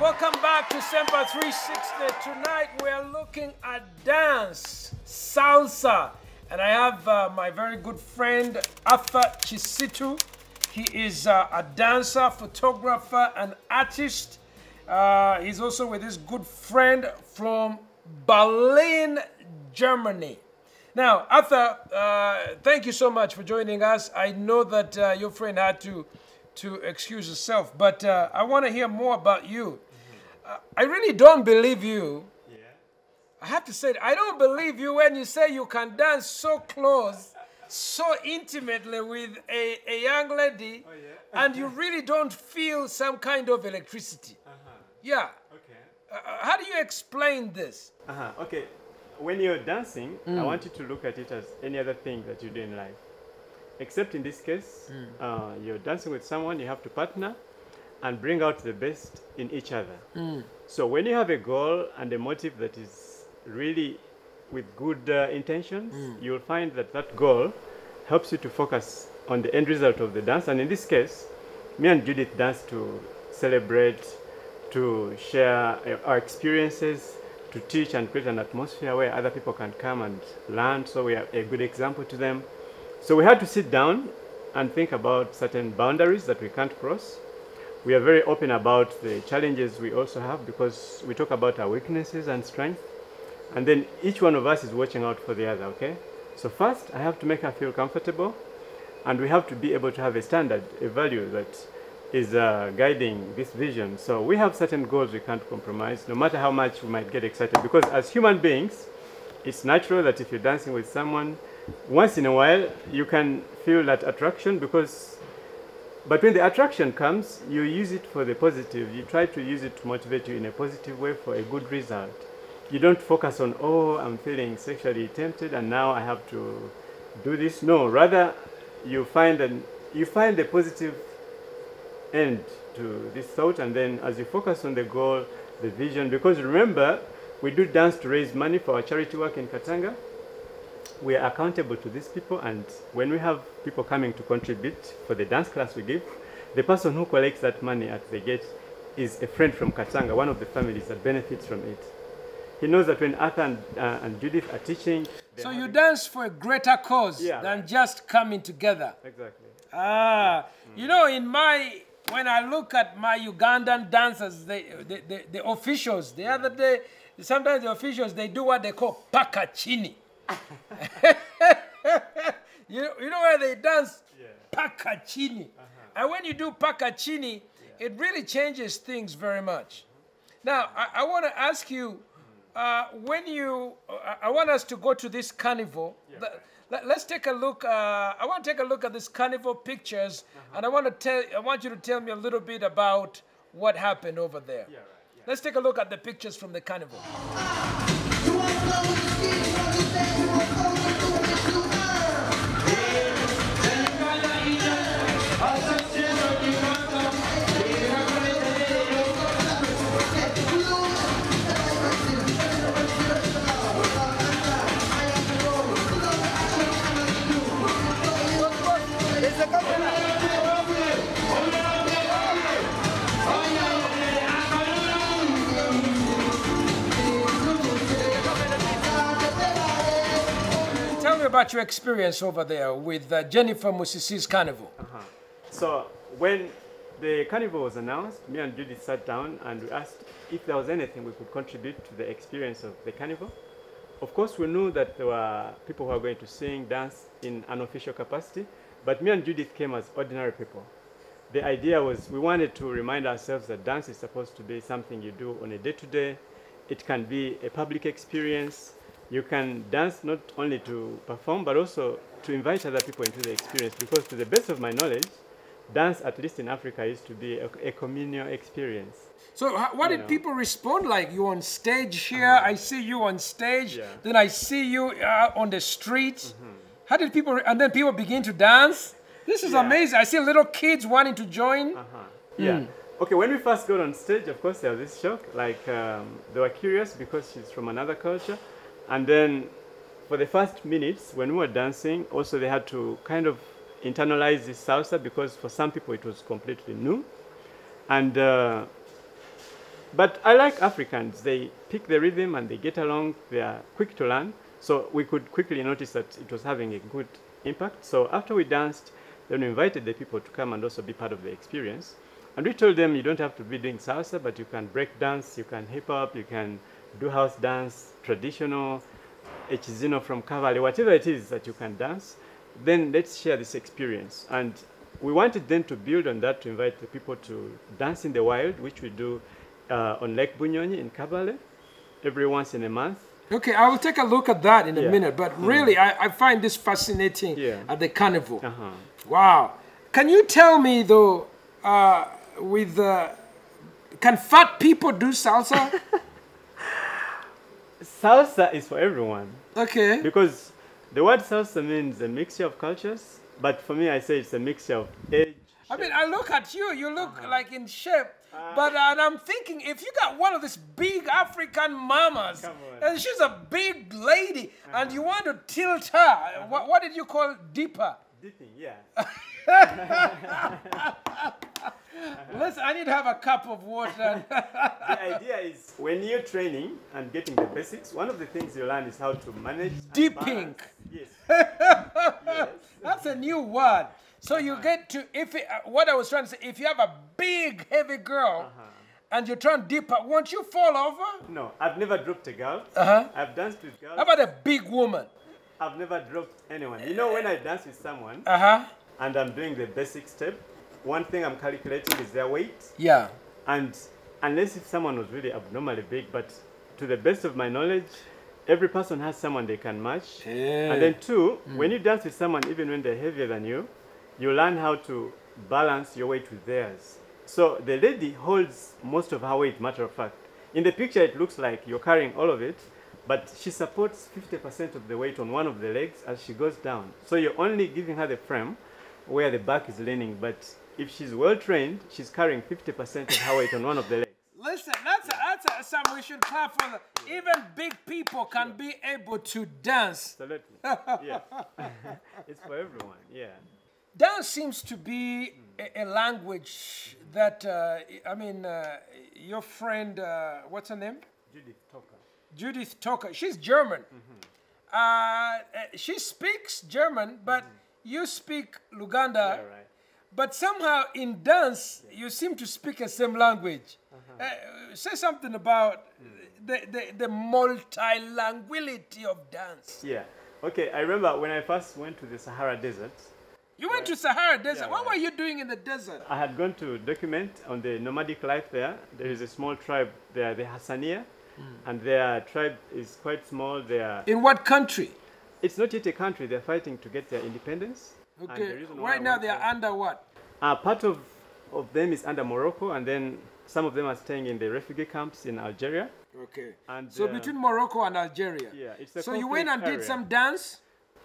welcome back to Sempa 360. Tonight we are looking at dance, salsa. And I have my very good friend, Arthur Chisitu. He is a dancer, photographer, and artist. He's also with his good friend from Berlin, Germany. Now, Arthur, thank you so much for joining us. I know that your friend had to excuse herself, but I want to hear more about you. I really don't believe you. Yeah. I have to say, I don't believe you when you say you can dance so close, so intimately with a young lady, Oh, yeah. and you really don't feel some kind of electricity. Yeah. Okay. How do you explain this? Okay. When you're dancing, I want you to look at it as any other thing that you do in life. Except in this case, you're dancing with someone, you have to partner and bring out the best in each other. So when you have a goal and a motive that is really with good intentions, you'll find that that goal helps you to focus on the end result of the dance. And in this case, me and Judith dance to celebrate, to share our experiences, to teach and create an atmosphere where other people can come and learn, so we are a good example to them. So we had to sit down and think about certain boundaries that we can't cross. We are very open about the challenges we also have, because we talk about our weaknesses and strengths, and then each one of us is watching out for the other, okay? So first, I have to make her feel comfortable, and we have to be able to have a standard, a value that is guiding this vision. So we have certain goals we can't compromise, no matter how much we might get excited, because as human beings, it's natural that if you're dancing with someone, once in a while, you can feel that attraction, but when the attraction comes, you use it for the positive. You try to use it to motivate you in a positive way for a good result. You don't focus on, oh, I'm feeling sexually tempted and now I have to do this. No, rather you find the positive end to this thought, and then as you focus on the goal, the vision, because remember, we do dance to raise money for our charity work in Katanga. We are accountable to these people, and when we have people coming to contribute for the dance class we give, the person who collects that money at the gate is a friend from Katanga, one of the families that benefits from it. He knows that when Arthur and Judith are teaching... So you dance for a greater cause than just coming together. Exactly. You know, when I look at my Ugandan dancers, the officials, the other day, sometimes the officials, they do what they call pakachini. you know where they dance? Pakachini. And when you do pakachini, it really changes things very much. Now, I want to ask you, I want us to go to this carnival. Let's take a look. I want to take a look at this carnival pictures, and I want you to tell me a little bit about what happened over there. Let's take a look at the pictures from the carnival. About your experience over there with Jennifer Musisi's carnival. So when the carnival was announced, me and Judy sat down and we asked if there was anything we could contribute to the experience of the carnival. Of course, we knew that there were people who were going to sing, dance in an official capacity, but me and Judith came as ordinary people. The idea was we wanted to remind ourselves that dance is supposed to be something you do on a day-to-day. It can be a public experience. You can dance not only to perform, but also to invite other people into the experience, because to the best of my knowledge, dance, at least in Africa, used to be a communal experience. So what did people respond like? You on stage here, I see you on stage, then I see you on the street. How did people, and then people begin to dance? This is amazing. I see little kids wanting to join. Okay, when we first got on stage, of course, there was this shock. Like, they were curious because she's from another culture. And then for the first minutes, when we were dancing, also they had to kind of internalize this salsa, because for some people it was completely new. And But I like Africans. They pick the rhythm and they get along. They are quick to learn. So we could quickly notice that it was having a good impact. So after we danced, then we invited the people to come and also be part of the experience. And we told them you don't have to be doing salsa, but you can break dance, you can hip hop, you can do house dance, traditional, echizino from Cavalry, whatever it is that you can dance, then let's share this experience. And we wanted then to build on that to invite the people to dance in the wild, which we do on Lake Bunyonyi in Kabale every once in a month. Okay, I will take a look at that in a minute, but really I find this fascinating at the carnival. Wow. Can you tell me though, can fat people do salsa? Salsa is for everyone. Okay. Because the word salsa means a mixture of cultures, but for me I say it's a mixture of age. I mean, I look at you, you look like in shape, but and I'm thinking, if you got one of these big African mamas, and she's a big lady, and you want to tilt her, what did you call deeper? Dipping, yeah. Listen, I need to have a cup of water. The idea is when you're training and getting the basics, one of the things you learn is how to manage Dipping. Yes. Yes. That's a new word. So you get to, what I was trying to say, if you have a big, heavy girl, and you try and dip her, won't you fall over? No, I've never dropped a girl. I've danced with girls. How about a big woman? I've never dropped anyone. You know, when I dance with someone, and I'm doing the basic step, one thing I'm calculating is their weight. Yeah. And unless if someone was really abnormally big, but to the best of my knowledge, every person has someone they can match. And then two, when you dance with someone, even when they're heavier than you, you learn how to balance your weight with theirs. So the lady holds most of her weight, matter of fact. In the picture, it looks like you're carrying all of it, but she supports 50% of the weight on one of the legs as she goes down. So you're only giving her the frame where the back is leaning, but if she's well trained, she's carrying 50% of her weight on one of the legs. Listen, that's something we should clap for. Even big people can be able to dance. Absolutely. Yeah. It's for everyone, yeah. Dance seems to be a language that, your friend, what's her name? Judith Toker. Judith Toker. She's German. She speaks German, but you speak Luganda. Yeah, right. But somehow in dance, you seem to speak the same language. Say something about the multilinguality of dance. Yeah. Okay, I remember when I first went to the Sahara Desert. You went to Sahara Desert. Yeah, what were you doing in the desert? I had gone to document on the nomadic life there. There is a small tribe there, the Hassaniya, and their tribe is quite small. They are. In what country? It's not yet a country. They're fighting to get their independence. Okay. Right now they are under what? Part of them is under Morocco, and then some of them are staying in the refugee camps in Algeria. Okay. And so between Morocco and Algeria. Yeah, it's a so you went and did some dance?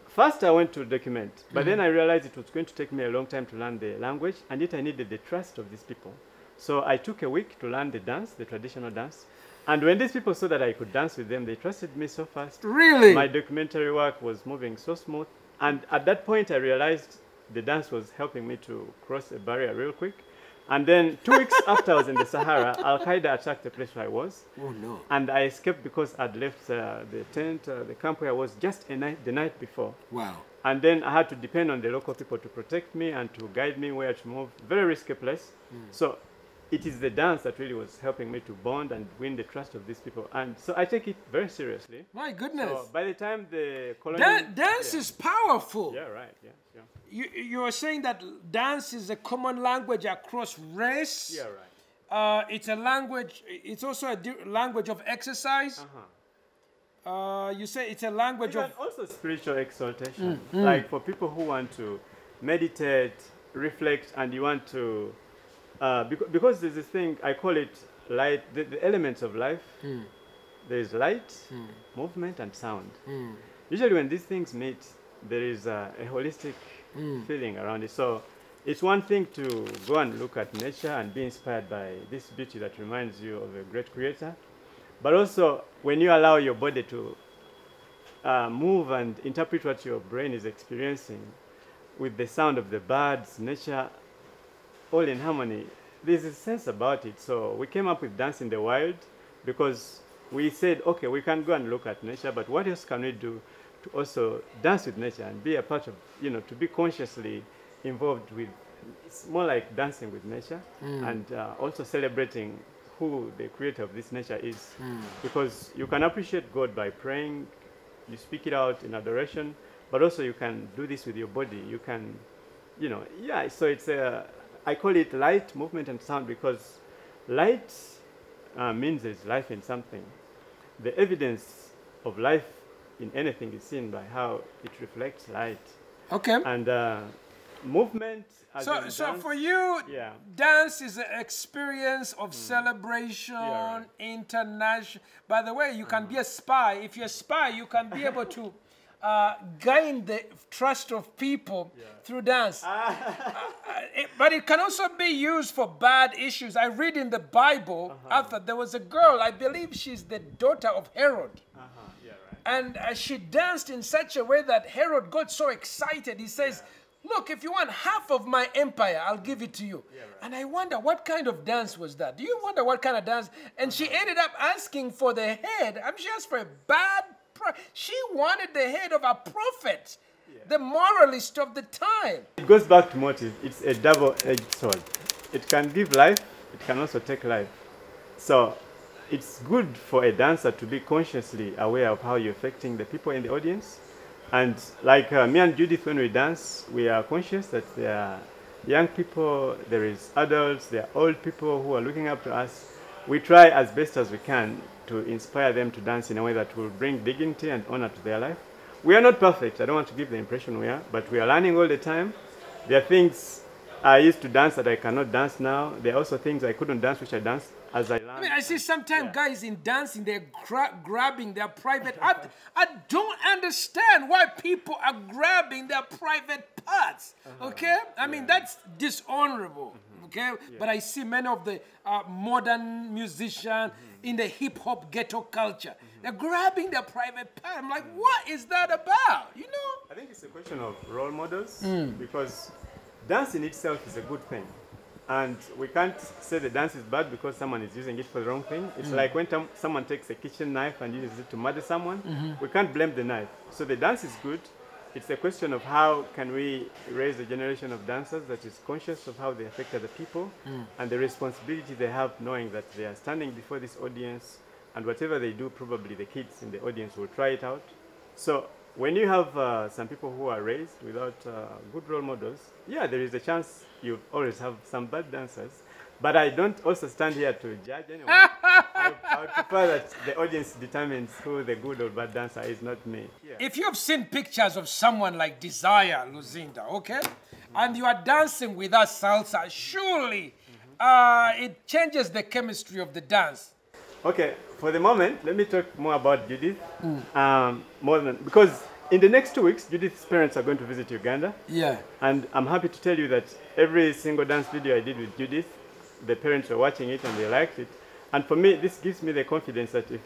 First I went to document, but then I realized it was going to take me a long time to learn the language, and yet I needed the trust of these people. So I took a week to learn the dance, the traditional dance. And when these people saw that I could dance with them, they trusted me so fast. Really? My documentary work was moving so smooth. And at that point, I realized the dance was helping me to cross a barrier real quick. And then 2 weeks after I was in the Sahara, Al-Qaeda attacked the place where I was. Oh, no. And I escaped because I'd left the tent, the camp where I was just the night before. Wow. And then I had to depend on the local people to protect me and to guide me where to move. Very risky place. So it is the dance that really was helping me to bond and win the trust of these people. And so I take it very seriously. My goodness. So by the time the colonial... Dance is powerful. Yeah, right. Yeah, yeah. You are saying that dance is a common language across race. Yeah, right. It's a language. It's also a language of exercise. You say it's a language of also spiritual exaltation. Like for people who want to meditate, reflect, and you want to, because there's this thing I call it light. The elements of life. There is light, movement, and sound. Usually, when these things meet, there is a holistic feeling around it. So it's one thing to go and look at nature and be inspired by this beauty that reminds you of a great creator. But also, when you allow your body to move and interpret what your brain is experiencing with the sound of the birds, nature, all in harmony, there's a sense about it. So we came up with Dance in the Wild because we said, okay, we can go and look at nature, but what else can we do to also dance with nature and be a part of, you know, to be consciously involved with, it's more like dancing with nature and also celebrating who the creator of this nature is. Because you can appreciate God by praying, you speak it out in adoration, but also you can do this with your body. You can, you know, yeah, so it's a, I call it light, movement, and sound because light means there's life in something. The evidence of life in anything is seen by how it reflects light. Okay. And movement. So for you, dance is an experience of celebration, international. By the way, you can be a spy. If you're a spy, you can be able to gain the trust of people through dance. But it can also be used for bad issues. I read in the Bible, Arthur, there was a girl, I believe she's the daughter of Herod. And she danced in such a way that Herod got so excited. He says, look, if you want half of my empire, I'll give it to you. And I wonder, what kind of dance was that? Do you wonder what kind of dance? And she ended up asking for the head. I'm sure it's for a bad she wanted the head of a prophet, the moralist of the time. It goes back to motive. It's a double-edged sword. It can give life, it can also take life. So it's good for a dancer to be consciously aware of how you're affecting the people in the audience. And like me and Judith, when we dance, we are conscious that there are young people, there is adults, there are old people who are looking up to us. We try as best as we can to inspire them to dance in a way that will bring dignity and honor to their life. We are not perfect. I don't want to give the impression we are, but we are learning all the time. There are things I used to dance that I cannot dance now. There are also things I couldn't dance which I danced as I learned. I mean, I see sometimes guys in dancing, they're grabbing their private... I don't understand why people are grabbing their private parts, okay? I mean, that's dishonorable, okay? But I see many of the modern musicians in the hip-hop ghetto culture. They're grabbing their private part. I'm like, what is that about, you know? I think it's a question of role models because dance in itself is a good thing. And we can't say the dance is bad because someone is using it for the wrong thing. It's like when someone takes a kitchen knife and uses it to murder someone, we can't blame the knife. So the dance is good. It's a question of how can we raise a generation of dancers that is conscious of how they affect other people and the responsibility they have knowing that they are standing before this audience and whatever they do, probably the kids in the audience will try it out. So when you have some people who are raised without good role models, yeah, there is a chance you always have some bad dancers. But I don't also stand here to judge anyone. I would prefer that the audience determines who the good or bad dancer is, not me. Yeah. If you've seen pictures of someone like Desire Luzinda, okay, and you are dancing with us salsa, surely it changes the chemistry of the dance. Okay, for the moment, let me talk more about Judith. Because in the next 2 weeks, Judith's parents are going to visit Uganda. Yeah. And I'm happy to tell you that every single dance video I did with Judith, the parents were watching it and they liked it. And for me, this gives me the confidence that if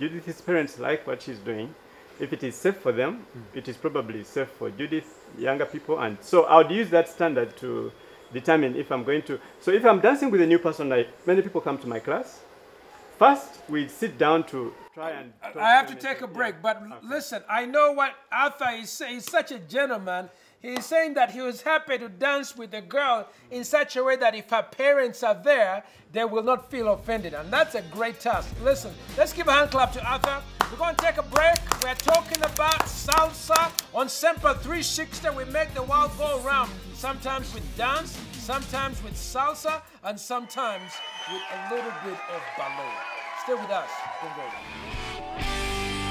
Judith's parents like what she's doing, if it is safe for them, it is probably safe for Judith, younger people. And so I would use that standard to determine if I'm going to. So if I'm dancing with a new person, like many people come to my class, first we sit down to try and talk. I have to take a break, but listen, I know what Arthur is saying. He's such a gentleman. He's saying that he was happy to dance with a girl in such a way that if her parents are there, they will not feel offended. And that's a great task. Listen, let's give a hand clap to Arthur. We're going to take a break. We're talking about salsa on Sempa 360. We make the world go round. Sometimes with dance, sometimes with salsa, and sometimes with a little bit of ballet. Stay with us. Don't go.